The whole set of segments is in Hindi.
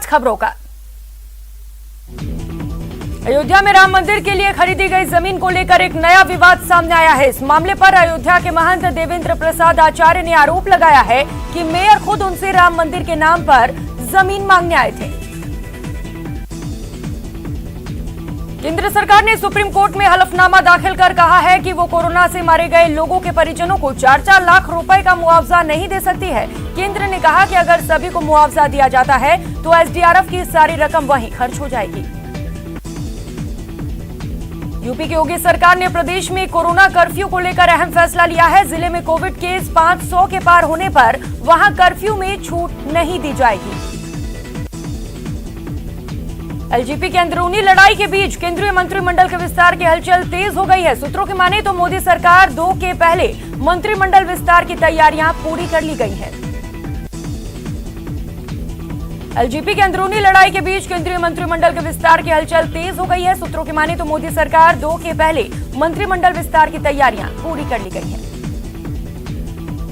आज खबरों का। अयोध्या में राम मंदिर के लिए खरीदी गई जमीन को लेकर एक नया विवाद सामने आया है। इस मामले पर अयोध्या के महंत देवेंद्र प्रसाद आचार्य ने आरोप लगाया है कि मेयर खुद उनसे राम मंदिर के नाम पर जमीन मांगने आए थे। केंद्र सरकार ने सुप्रीम कोर्ट में हलफनामा दाखिल कर कहा है कि वो कोरोना से मारे गए लोगों के परिजनों को 4-4 लाख रुपए का मुआवजा नहीं दे सकती है। केंद्र ने कहा कि अगर सभी को मुआवजा दिया जाता है तो एसडीआरएफ की सारी रकम वहीं खर्च हो जाएगी। यूपी की योगी सरकार ने प्रदेश में कोरोना कर्फ्यू को लेकर अहम फैसला लिया है। जिले में कोविड केस 500 के पार होने पर वहां कर्फ्यू में छूट नहीं दी जाएगी। एलजेपी की अंदरूनी लड़ाई के बीच केंद्रीय मंत्रिमंडल के विस्तार की हलचल तेज हो गई है। सूत्रों की माने तो मोदी सरकार 2 के पहले मंत्रिमंडल विस्तार की तैयारियां पूरी कर ली गई हैं। एलजेपी की अंदरूनी लड़ाई के बीच केंद्रीय मंत्रिमंडल के विस्तार की हलचल तेज हो गई है। सूत्रों की माने तो मोदी सरकार 2 के पहले मंत्रिमंडल विस्तार की तैयारियां पूरी कर ली गई हैं।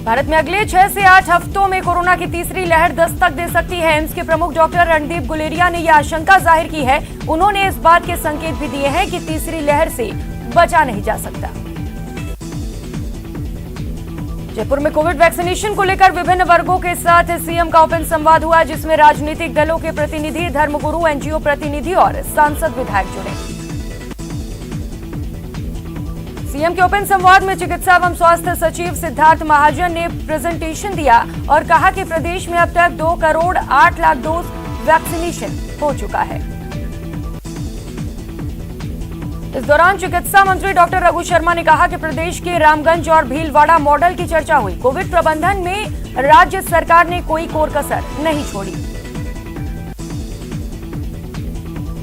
भारत में अगले 6 से 8 हफ्तों में कोरोना की तीसरी लहर दस्तक दे सकती है। एम्स के प्रमुख डॉक्टर रणदीप गुलेरिया ने यह आशंका जाहिर की है। उन्होंने इस बात के संकेत भी दिए हैं कि तीसरी लहर से बचा नहीं जा सकता। जयपुर में कोविड वैक्सीनेशन को लेकर विभिन्न वर्गों के साथ सीएम का ओपन संवाद हुआ, जिसमें राजनीतिक दलों के प्रतिनिधि, धर्मगुरु, एनजीओ प्रतिनिधि और सांसद विधायक जुड़े। सीएम के ओपन संवाद में चिकित्सा एवं स्वास्थ्य सचिव सिद्धार्थ महाजन ने प्रेजेंटेशन दिया और कहा कि प्रदेश में अब तक 2 करोड़ 8 लाख डोज वैक्सीनेशन हो चुका है। इस दौरान चिकित्सा मंत्री डॉक्टर रघु शर्मा ने कहा कि प्रदेश के रामगंज और भीलवाड़ा मॉडल की चर्चा हुई। कोविड प्रबंधन में राज्य सरकार ने कोई कोर कसर नहीं छोड़ी।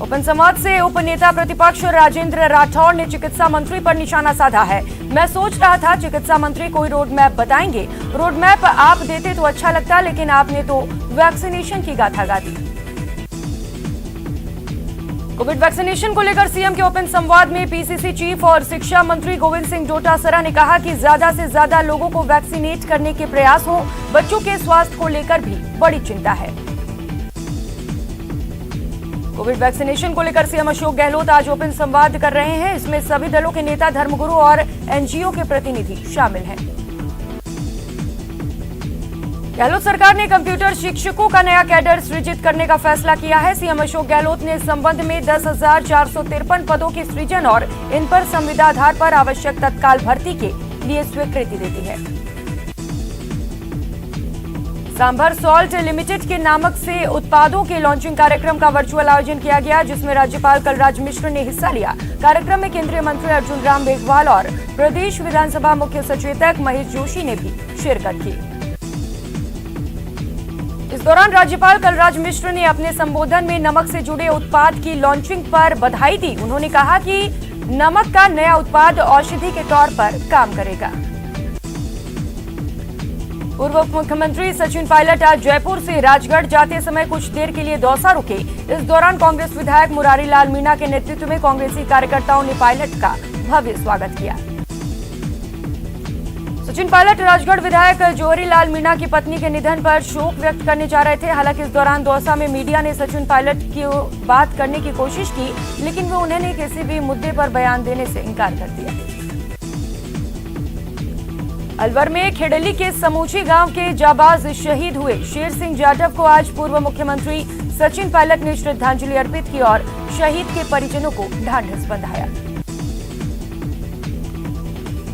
ओपन संवाद से उपनेता प्रतिपक्ष राजेंद्र राठौड़ ने चिकित्सा मंत्री पर निशाना साधा है। मैं सोच रहा था चिकित्सा मंत्री कोई रोड मैप बताएंगे। रोड मैप आप देते तो अच्छा लगता, लेकिन आपने तो वैक्सीनेशन की गाथा गा दी। कोविड वैक्सीनेशन को लेकर सीएम के ओपन संवाद में पीसीसी चीफ और शिक्षा मंत्री गोविंद सिंह डोटासरा ने कहा कि ज्यादा से ज्यादा लोगों को वैक्सीनेट करने के प्रयास हो। बच्चों के स्वास्थ्य को लेकर भी बड़ी चिंता है। कोविड वैक्सीनेशन को लेकर सीएम अशोक गहलोत आज ओपन संवाद कर रहे हैं। इसमें सभी दलों के नेता, धर्मगुरु और एनजीओ के प्रतिनिधि शामिल हैं। गहलोत सरकार ने कंप्यूटर शिक्षकों का नया कैडर सृजित करने का फैसला किया है। सीएम अशोक गहलोत ने इस संबंध में 10,453 पदों की सृजन और इन पर संविदाधार पर आवश्यक तत्काल भर्ती के लिए स्वीकृति दे दी है। सांभर सॉल्ट लिमिटेड के नामक से उत्पादों के लॉन्चिंग कार्यक्रम का वर्चुअल आयोजन किया गया, जिसमें राज्यपाल कलराज मिश्र ने हिस्सा लिया। कार्यक्रम में केंद्रीय मंत्री अर्जुन राम मेघवाल और प्रदेश विधानसभा मुख्य सचेतक महेश जोशी ने भी शिरकत की। इस दौरान राज्यपाल कलराज मिश्र ने अपने संबोधन में नमक से जुड़े उत्पाद की लॉन्चिंग पर बधाई दी। उन्होंने कहा कि नमक का नया उत्पाद औषधि के तौर पर काम करेगा। पूर्व उप मुख्यमंत्री सचिन पायलट आज जयपुर से राजगढ़ जाते समय कुछ देर के लिए दौसा रुके। इस दौरान कांग्रेस विधायक मुरारी लाल मीणा के नेतृत्व में कांग्रेसी कार्यकर्ताओं ने पायलट का भव्य स्वागत किया। सचिन पायलट राजगढ़ विधायक जौहरी लाल मीणा की पत्नी के निधन पर शोक व्यक्त करने जा रहे थे। हालांकि इस दौरान दौसा में मीडिया ने सचिन पायलट की बात करने की कोशिश की, लेकिन वो उन्होंने किसी भी मुद्दे पर बयान देने से इनकार कर दिया। अलवर में खेड़ली के समूची गांव के जाबाज शहीद हुए शेर सिंह जाटव को आज पूर्व मुख्यमंत्री सचिन पायलट ने श्रद्धांजलि अर्पित की और शहीद के परिजनों को ढांढस बंधाया।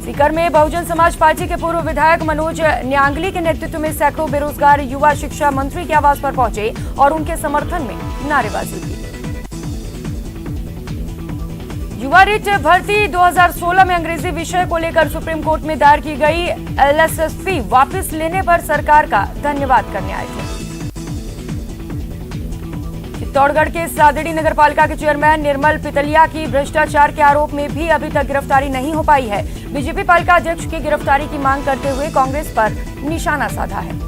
सीकर में बहुजन समाज पार्टी के पूर्व विधायक मनोज न्यांगली के नेतृत्व में सैकड़ों बेरोजगार युवा शिक्षा मंत्री के आवास पर पहुंचे और उनके समर्थन में नारेबाजी की। युवा रिट भर्ती 2016 में अंग्रेजी विषय को लेकर सुप्रीम कोर्ट में दायर की गई एलएसएसपी वापस लेने पर सरकार का धन्यवाद करने आए थे। चित्तौड़गढ़ के सादड़ी नगरपालिका के चेयरमैन निर्मल पितलिया की भ्रष्टाचार के आरोप में भी अभी तक गिरफ्तारी नहीं हो पाई है। बीजेपी पालिका अध्यक्ष की गिरफ्तारी की मांग करते हुए कांग्रेस पर निशाना साधा है।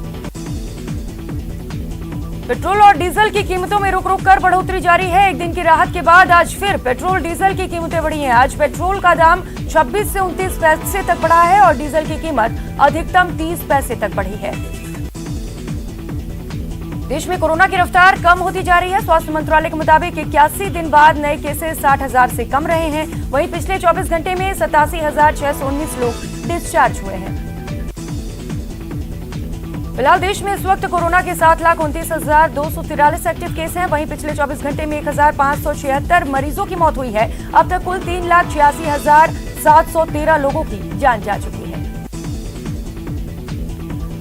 पेट्रोल और डीजल की कीमतों में रुक रुक कर बढ़ोतरी जारी है। एक दिन की राहत के बाद आज फिर पेट्रोल डीजल की कीमतें बढ़ी हैं। आज पेट्रोल का दाम 26 से 29 पैसे तक बढ़ा है और डीजल की कीमत अधिकतम 30 पैसे तक बढ़ी है। देश में कोरोना की रफ्तार कम होती जा रही है। स्वास्थ्य मंत्रालय के मुताबिक 81 दिन बाद नए केसेस 60,000 से कम रहे हैं। वहीं पिछले 24 घंटे में 87,619 लोग डिस्चार्ज हुए हैं। फिलहाल देश में इस वक्त कोरोना के 7,29,243 एक्टिव केस हैं। वहीं पिछले 24 घंटे में 1,576 मरीजों की मौत हुई है। अब तक कुल 3,86,713 लोगों की जान जा चुकी है।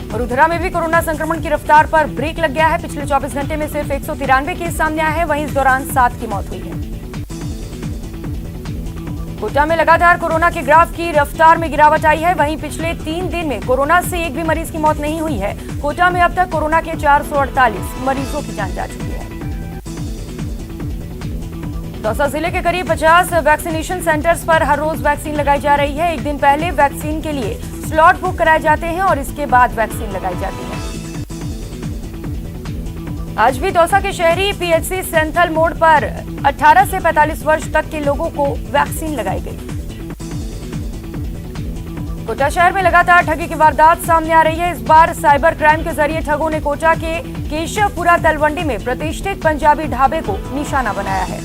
वडोदरा में भी कोरोना संक्रमण की रफ्तार पर ब्रेक लग गया है। पिछले 24 घंटे में सिर्फ 193 केस सामने आए हैं। वहीं इस दौरान 7 की मौत हुई है। कोटा में लगातार कोरोना के ग्राफ की रफ्तार में गिरावट आई है। वहीं पिछले 3 दिन में कोरोना से एक भी मरीज की मौत नहीं हुई है। कोटा में अब तक कोरोना के 448 मरीजों की जान जा चुकी है। दौसा जिले के करीब 50 वैक्सीनेशन सेंटर्स पर हर रोज वैक्सीन लगाई जा रही है। एक दिन पहले वैक्सीन के लिए स्लॉट बुक कराए जाते हैं और इसके बाद वैक्सीन लगाई जाती है। आज भी दौसा के शहरी पीएचसी सेंथल मोड़ पर 18 से 45 वर्ष तक के लोगों को वैक्सीन लगाई गई। कोटा शहर में लगातार ठगी की वारदात सामने आ रही है। इस बार साइबर क्राइम के जरिए ठगों ने कोटा के केशवपुरा तलवंडी में प्रतिष्ठित पंजाबी ढाबे को निशाना बनाया है।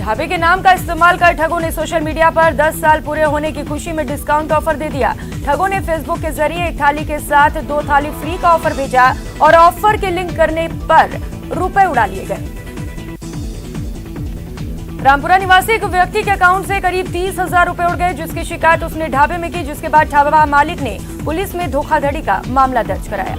ढाबे के नाम का इस्तेमाल कर ठगों ने सोशल मीडिया पर 10 साल पूरे होने की खुशी में डिस्काउंट ऑफर दे दिया। ठगों ने फेसबुक के जरिए एक थाली के साथ 2 थाली फ्री का ऑफर भेजा और ऑफर के लिंक करने पर रुपए उड़ा लिए गए। रामपुरा निवासी एक व्यक्ति के अकाउंट से करीब 30,000 रुपए उड़ गए, जिसकी शिकायत उसने ढाबे में की, जिसके बाद ढाबा मालिक ने पुलिस में धोखाधड़ी का मामला दर्ज कराया।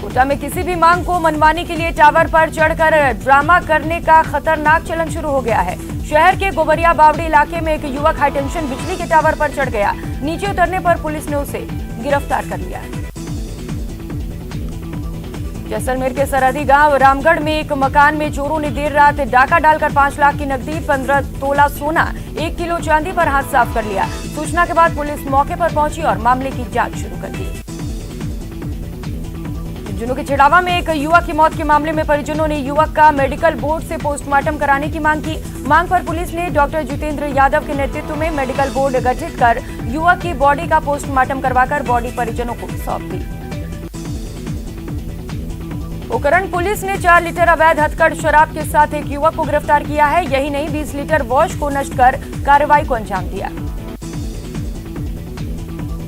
कोटा में किसी भी मांग को मनवाने के लिए टावर पर चढ़कर ड्रामा करने का खतरनाक चलन शुरू हो गया है। शहर के गोबरिया बावड़ी इलाके में एक युवक हाईटेंशन बिजली के टावर पर चढ़ गया। नीचे उतरने पर पुलिस ने उसे गिरफ्तार कर लिया। जैसलमेर के सरहदी गांव रामगढ़ में एक मकान में चोरों ने देर रात डाका डालकर 5 लाख की नकदी, 15 तोला सोना, 1 किलो चांदी पर हाथ साफ कर लिया। सूचना के बाद पुलिस मौके पर पहुंची और मामले की जांच शुरू कर दी। झुंझुनू के छिड़ावा में एक युवक की मौत के मामले में परिजनों ने युवक का मेडिकल बोर्ड से पोस्टमार्टम कराने की मांग की। मांग पर पुलिस ने डॉक्टर जितेंद्र यादव के नेतृत्व में मेडिकल बोर्ड गठित कर युवक की बॉडी का पोस्टमार्टम करवाकर बॉडी परिजनों को सौंप दी। पोखरण पुलिस ने 4 लीटर अवैध हथकढ़ शराब के साथ एक युवक को गिरफ्तार किया है। यही नहीं, 20 लीटर वॉश को नष्ट कर कार्रवाई को अंजाम दिया।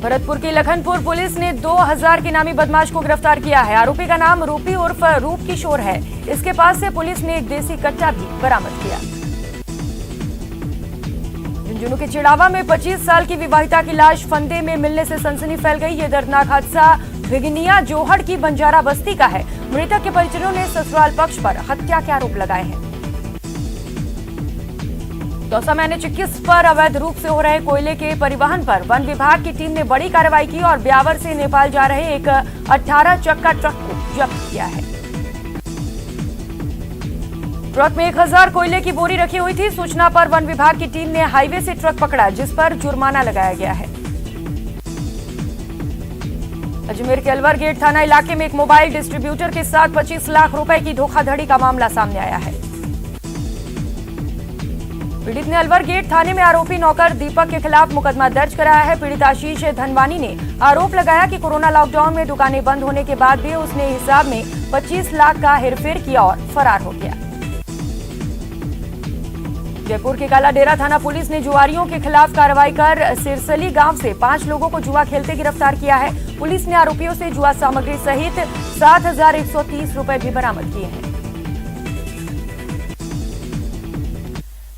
भरतपुर की लखनपुर पुलिस ने 2000 के नामी बदमाश को गिरफ्तार किया है। आरोपी का नाम रूपी उर्फ रूप किशोर है। इसके पास से पुलिस ने एक देसी कट्टा भी बरामद किया। झुंझुनू के चिड़ावा में 25 साल की विवाहिता की लाश फंदे में मिलने से सनसनी फैल गई। ये दर्दनाक हादसा भिगनिया जोहड़ की बंजारा बस्ती का है। मृतक के परिजनों ने ससुराल पक्ष पर हत्या के आरोप लगाए हैं। दौसा में NH-21 पर अवैध रूप से हो रहे कोयले के परिवहन पर वन विभाग की टीम ने बड़ी कार्रवाई की और ब्यावर से नेपाल जा रहे एक 18 चक्का ट्रक को जब्त किया है। ट्रक में 1000 कोयले की बोरी रखी हुई थी। सूचना पर वन विभाग की टीम ने हाईवे से ट्रक पकड़ा, जिस पर जुर्माना लगाया गया है। अजमेर के अलवर गेट थाना इलाके में एक मोबाइल डिस्ट्रीब्यूटर के साथ 25 लाख रुपए की धोखाधड़ी का मामला सामने आया है। पीड़ित ने अलवर गेट थाने में आरोपी नौकर दीपक के खिलाफ मुकदमा दर्ज कराया है। पीड़ित आशीष धनवानी ने आरोप लगाया कि कोरोना लॉकडाउन में दुकानें बंद होने के बाद भी उसने हिसाब में 25 लाख का हेरफेर किया और फरार हो गया। जयपुर के काला डेरा थाना पुलिस ने जुआरियों के खिलाफ कार्रवाई कर सिरसली गांव से 5 लोगों को जुआ खेलते गिरफ्तार किया है। पुलिस ने आरोपियों से जुआ सामग्री सहित 7,130 रुपए भी बरामद किए हैं।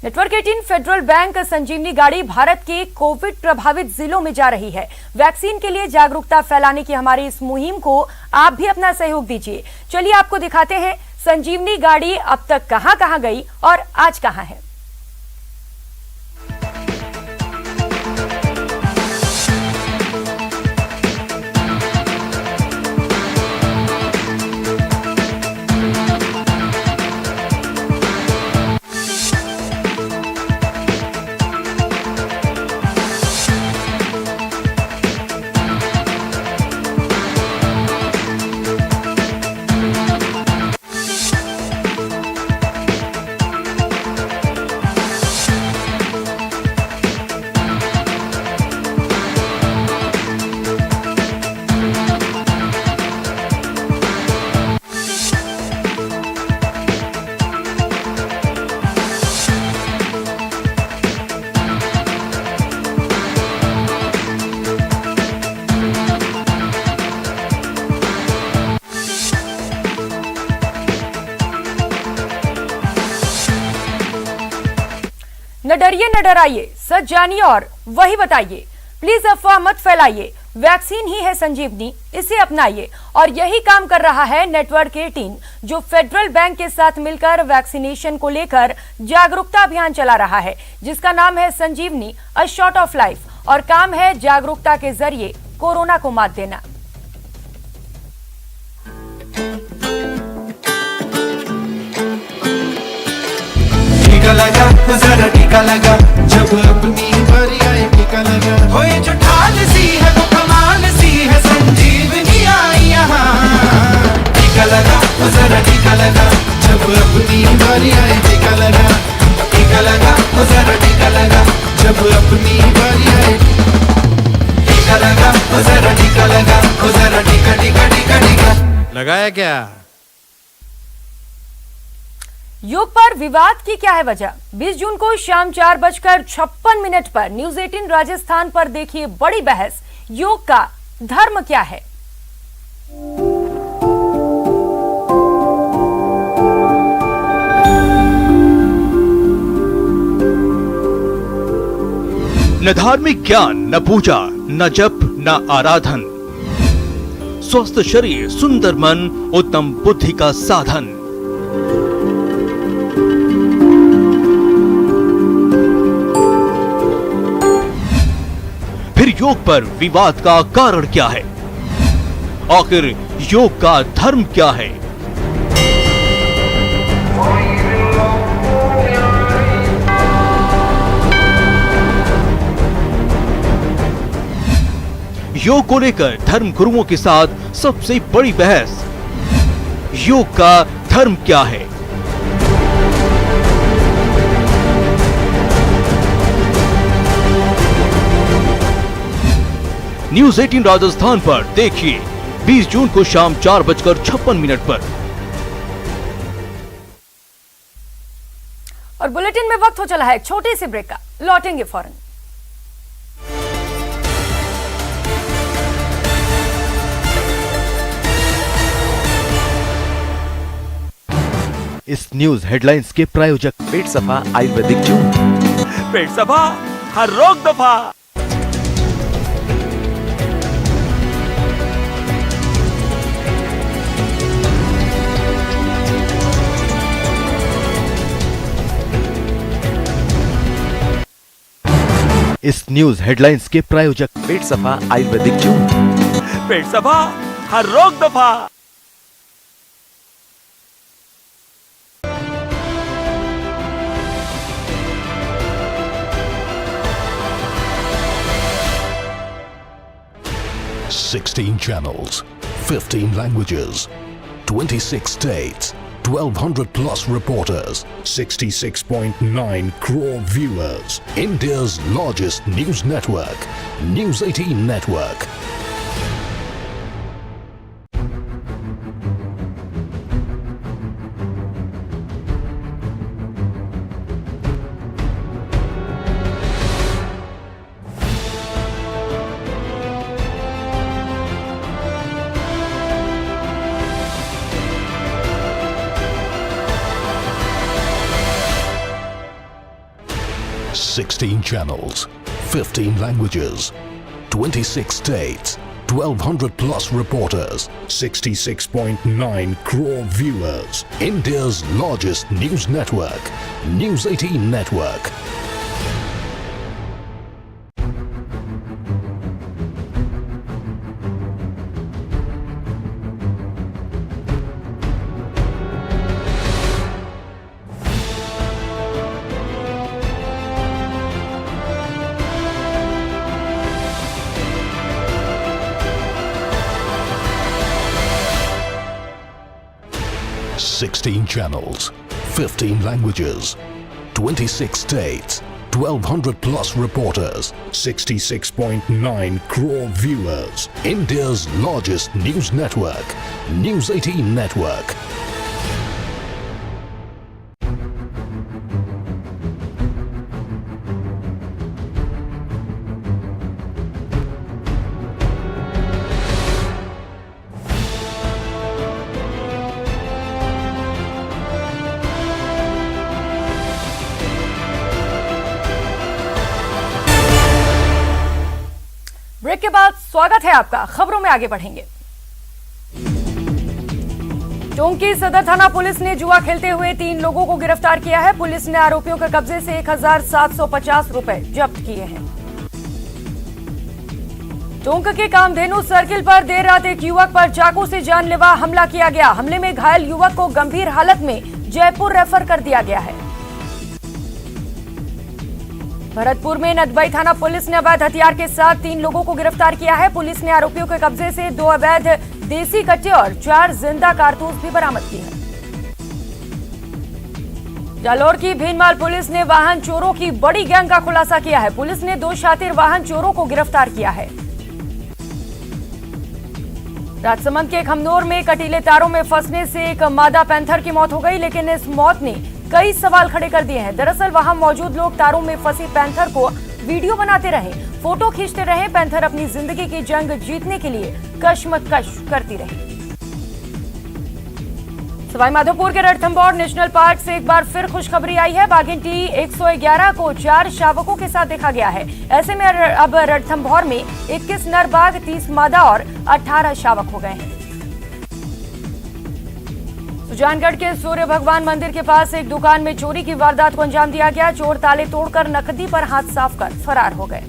नेटवर्क 18 फेडरल बैंक संजीवनी गाड़ी भारत के कोविड प्रभावित जिलों में जा रही है। वैक्सीन के लिए जागरूकता फैलाने की हमारी इस मुहिम को आप भी अपना सहयोग दीजिए। चलिए आपको दिखाते हैं संजीवनी गाड़ी अब तक कहां-कहां गई और आज कहां है। न डरिए न डराइए, सच जानिए और वही बताइए। प्लीज अफवाह मत फैलाइए, वैक्सीन ही है संजीवनी, इसे अपनाइए। और यही काम कर रहा है नेटवर्क 18, जो फेडरल बैंक के साथ मिलकर वैक्सीनेशन को लेकर जागरूकता अभियान चला रहा है, जिसका नाम है संजीवनी अ शॉट ऑफ लाइफ। और काम है जागरूकता के जरिए कोरोना को मात देना। टीका लगा तो जरा टीका लगा, जब अपनी बारी आए टीका लगा। हो ये जो ढाल सी है वो कमाल सी है, संजीवनी आई यहाँ। टीका लगा तो जरा टीका लगा, जब अपनी बारी आए टीका लगा। टीका लगा तो जरा टीका लगा, जब अपनी बारी आए। टीका लगा तो जरा टीका लगा, तो जरा टीका टीका टीका टीका लगाया क्या? योग पर विवाद की क्या है वजह? 20 जून को शाम 4:56 पर न्यूज 18 राजस्थान पर देखिए बड़ी बहस, योग का धर्म क्या है। न धार्मिक ज्ञान, न पूजा, न जप, न आराधन। स्वस्थ शरीर, सुंदर मन, उत्तम बुद्धि का साधन। फिर योग पर विवाद का कारण क्या है? आखिर योग का धर्म क्या है? योग को लेकर धर्म गुरुओं के साथ सबसे बड़ी बहस। योग का धर्म क्या है? न्यूज 18 राजस्थान पर देखिए 20 जून को शाम 4:56 पर। और बुलेटिन में वक्त हो चला है एक छोटी सी ब्रेक का, लौटेंगे फौरन। इस न्यूज हेडलाइंस के प्रायोजक पेट सफा आयुर्वेदिक जून। पेट सफा, हर रोग दफा। इस न्यूज हेडलाइंस के प्रायोजक पेट सफा आयुर्वेदिक जून। पेट सफा, हर रोग दफा। Sixteen channels, 15 languages, 26 states, 1,200 plus reporters, 66.9 crore viewers. India's largest news network, News 18 Network. Sixteen channels, 15 languages, 26 states, 1,200 plus reporters, 66.9 crore viewers. India's largest news network, News 18 Network. Sixteen channels, 15 languages, 26 states, 1,200 plus reporters, 66.9 crore viewers. India's largest news network, News 18 Network. के बाद स्वागत है आपका। खबरों में आगे बढ़ेंगे। टोंक की सदर थाना पुलिस ने जुआ खेलते हुए 3 लोगों को गिरफ्तार किया है। पुलिस ने आरोपियों के कब्जे से 1750 रुपए जब्त किए हैं। टोंक के कामधेनु सर्किल पर देर रात एक युवक पर चाकू से जानलेवा हमला किया गया। हमले में घायल युवक को गंभीर हालत में जयपुर रेफर कर दिया गया है। भरतपुर में नदबई थाना पुलिस ने अवैध हथियार के साथ 3 लोगों को गिरफ्तार किया है। पुलिस ने आरोपियों के कब्जे से 2 अवैध देसी कट्टे और 4 जिंदा कारतूस भी बरामद किए हैं। जालौर की भीनमाल पुलिस ने वाहन चोरों की बड़ी गैंग का खुलासा किया है। पुलिस ने 2 शातिर वाहन चोरों को गिरफ्तार किया है। राजसमंद के खमनोर में कटीले तारों में फंसने से एक मादा पैंथर की मौत हो गई, लेकिन इस मौत ने कई सवाल खड़े कर दिए हैं। दरअसल वहां मौजूद लोग तारों में फंसी पैंथर को वीडियो बनाते रहे, फोटो खींचते रहे। पैंथर अपनी जिंदगी की जंग जीतने के लिए कशमकश करती रही। सवाईमाधोपुर के रणथंभौर नेशनल पार्क से एक बार फिर खुशखबरी आई है। बाघिन 111 को 4 शावकों के साथ देखा गया है। ऐसे में अब रणथंभौर में 21 नर बाघ, 30 मादा और 18 शावक हो गए हैं। सुजानगढ़ के सूर्य भगवान मंदिर के पास एक दुकान में चोरी की वारदात को अंजाम दिया गया। चोर ताले तोड़कर नकदी पर हाथ साफ कर फरार हो गए।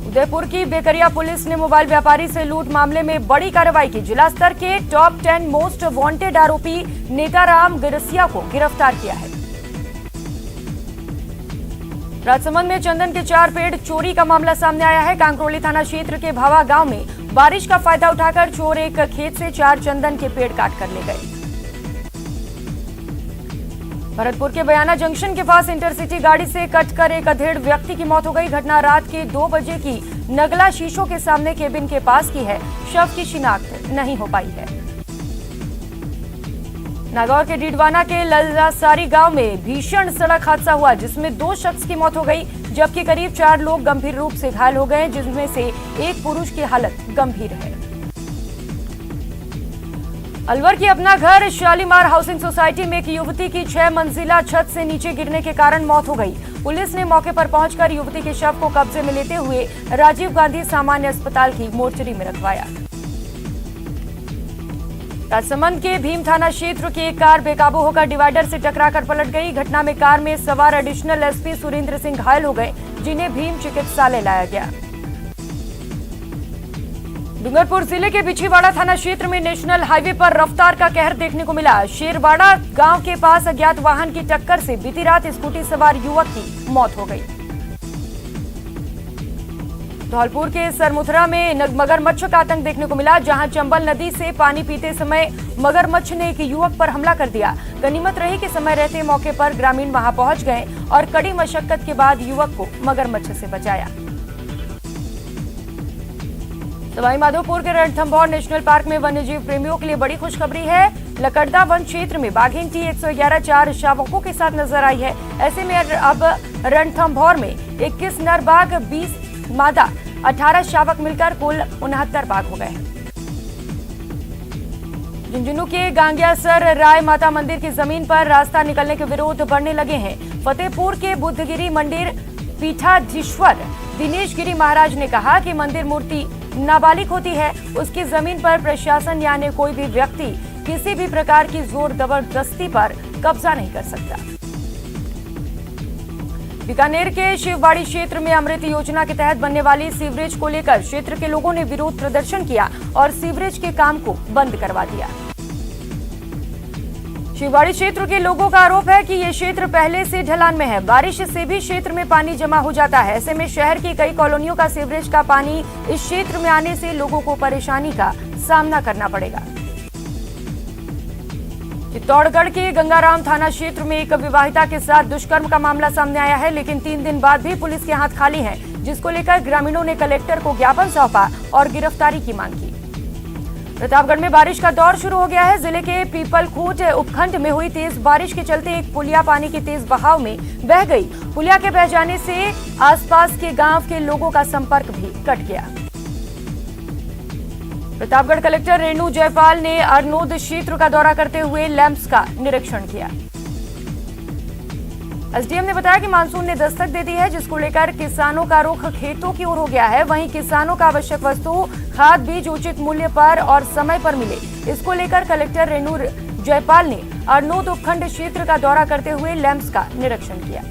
उदयपुर की बेकरिया पुलिस ने मोबाइल व्यापारी से लूट मामले में बड़ी कार्रवाई की। जिला स्तर के टॉप 10 मोस्ट वांटेड आरोपी नेताराम गिरसिया को गिरफ्तार किया है। राजसमंद में चंदन के 4 पेड़ चोरी का मामला सामने आया है। कांकरोली थाना क्षेत्र के भावा गांव में बारिश का फायदा उठाकर चोर एक खेत से 4 चंदन के पेड़ काट कर ले गए। भरतपुर के बयाना जंक्शन के पास इंटरसिटी गाड़ी से कटकर एक अधेड़ व्यक्ति की मौत हो गई। घटना रात के 2 बजे की नगला शीशों के सामने केबिन के पास की है। शव की शिनाख्त नहीं हो पाई है। नागौर के डीडवाना के ललसारी गांव में भीषण सड़क हादसा हुआ, जिसमें 2 शख्स की मौत हो गई, जबकि करीब 4 लोग गंभीर रूप से घायल हो गए, जिनमें से एक पुरुष की हालत गंभीर है। अलवर की अपना घर शालीमार हाउसिंग सोसाइटी में एक युवती की 6 मंजिला छत से नीचे गिरने के कारण मौत हो गई। पुलिस ने मौके पर पहुंचकर युवती के शव को कब्जे में लेते हुए राजीव गांधी सामान्य अस्पताल की मोर्चरी में रखवाया। राजसमंद के भीम थाना क्षेत्र की एक कार बेकाबू होकर डिवाइडर से टकराकर पलट गई। घटना में कार में सवार एडिशनल एसपी सुरेंद्र सिंह घायल हो गए, जिन्हें भीम चिकित्सालय लाया गया। डूंगरपुर जिले के बिछीवाड़ा थाना क्षेत्र में नेशनल हाईवे पर रफ्तार का कहर देखने को मिला। शेरवाड़ा गांव के पास अज्ञात वाहन की टक्कर से बीती रात स्कूटी सवार युवक की मौत हो गई। धौलपुर के सरमुथरा में मगरमच्छ का आतंक देखने को मिला, जहां चंबल नदी से पानी पीते समय मगरमच्छ ने एक युवक पर हमला कर दिया। गनीमत रही कि समय रहते मौके पर ग्रामीण वहां पहुंच गए और कड़ी मशक्कत के बाद युवक को मगरमच्छ से बचाया। सवाईमाधोपुर के रणथंभौर नेशनल पार्क में वन्यजीव प्रेमियों के लिए बड़ी खुशखबरी है। लकड़दा वन क्षेत्र में बाघिन 111 4 शावकों के साथ नजर आई है। ऐसे में अब रणथंभौर में 21 नर बाघ, 20 मादा, 18 शावक मिलकर कुल 69 बाघ हो गए हैं। झुंझुनू के गांगियासर राय माता मंदिर की जमीन पर रास्ता निकलने के विरोध बढ़ने लगे हैं। फतेहपुर के बुद्धगिरी मंदिर पीठाधीश्वर दिनेश गिरी महाराज ने कहा कि मंदिर मूर्ति नाबालिग होती है, उसकी जमीन पर प्रशासन यानी कोई भी व्यक्ति किसी भी प्रकार की जोर जबरदस्ती पर कब्जा नहीं कर सकता। बीकानेर के शिवबाड़ी क्षेत्र में अमृत योजना के तहत बनने वाली सीवरेज को लेकर क्षेत्र के लोगों ने विरोध प्रदर्शन किया और सीवरेज के काम को बंद करवा दिया। शिवबाड़ी क्षेत्र के लोगों का आरोप है कि ये क्षेत्र पहले से ढलान में है। बारिश से भी क्षेत्र में पानी जमा हो जाता है। ऐसे में शहर की कई कॉलोनियों का सीवरेज का पानी इस क्षेत्र में आने से लोगों को परेशानी का सामना करना पड़ेगा। चित्तौड़गढ़ के गंगाराम थाना क्षेत्र में एक विवाहिता के साथ दुष्कर्म का मामला सामने आया है, लेकिन 3 दिन बाद भी पुलिस के हाथ खाली हैं, जिसको लेकर ग्रामीणों ने कलेक्टर को ज्ञापन सौंपा और गिरफ्तारी की मांग की। प्रतापगढ़ में बारिश का दौर शुरू हो गया है। जिले के पीपलखूट उपखंड में हुई तेज बारिश के चलते एक पुलिया पानी के तेज बहाव में बह गई। पुलिया के बह जाने से आसपास के गांव के लोगों का संपर्क भी कट गया। प्रतापगढ़ कलेक्टर रेणु जयपाल ने अरनोद क्षेत्र का दौरा करते हुए लैंप्स का निरीक्षण किया। एसडीएम ने बताया कि मानसून ने दस्तक दे दी है, जिसको लेकर किसानों का रुख खेतों की ओर हो गया है। वहीं किसानों का आवश्यक वस्तु खाद बीज उचित मूल्य पर और समय पर मिले, इसको लेकर कलेक्टर रेणु जयपाल ने अरनोद उपखंड क्षेत्र का दौरा करते हुए लैंप्स का निरीक्षण किया।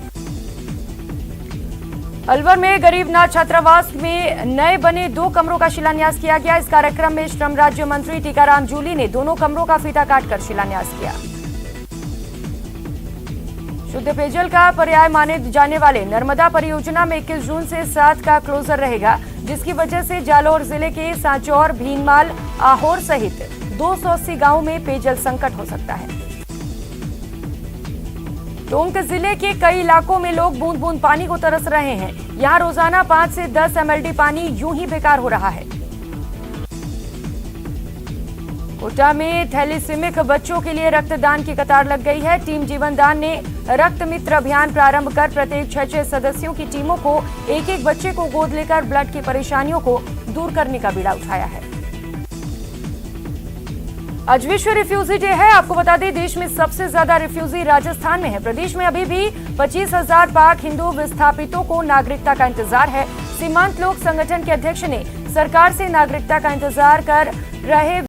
अलवर में गरीबनाथ छात्रावास में नए बने 2 कमरों का शिलान्यास किया गया। इस कार्यक्रम में श्रम राज्य मंत्री टीकाराम जूली ने दोनों कमरों का फीता काटकर शिलान्यास किया। शुद्ध पेयजल का पर्याय माने जाने वाले नर्मदा परियोजना में 21 जून से 7 का क्लोजर रहेगा, जिसकी वजह से जालौर जिले के सांचौर, भीनमाल, आहोर सहित 280 गांवों में पेयजल संकट हो सकता है। टोंक जिले के कई इलाकों में लोग बूंद बूंद पानी को तरस रहे हैं। यहां रोजाना 5 से 10 MLD पानी यूं ही बेकार हो रहा है। कोटा में थैलीसीमिक बच्चों के लिए रक्तदान की कतार लग गई है। टीम जीवनदान ने रक्त मित्र अभियान प्रारंभ कर प्रत्येक 6 सदस्यों की टीमों को एक बच्चे को गोद लेकर ब्लड की परेशानियों को दूर करने का बीड़ा उठाया है। आज विश्व रिफ्यूजी डे है। आपको बता दें, देश में सबसे ज्यादा रिफ्यूजी राजस्थान में है। प्रदेश में अभी भी 25,000 पाक हिंदू विस्थापितों को नागरिकता का इंतजार है। सीमांत लोक संगठन के अध्यक्ष ने सरकार से नागरिकता का इंतजार कर रहे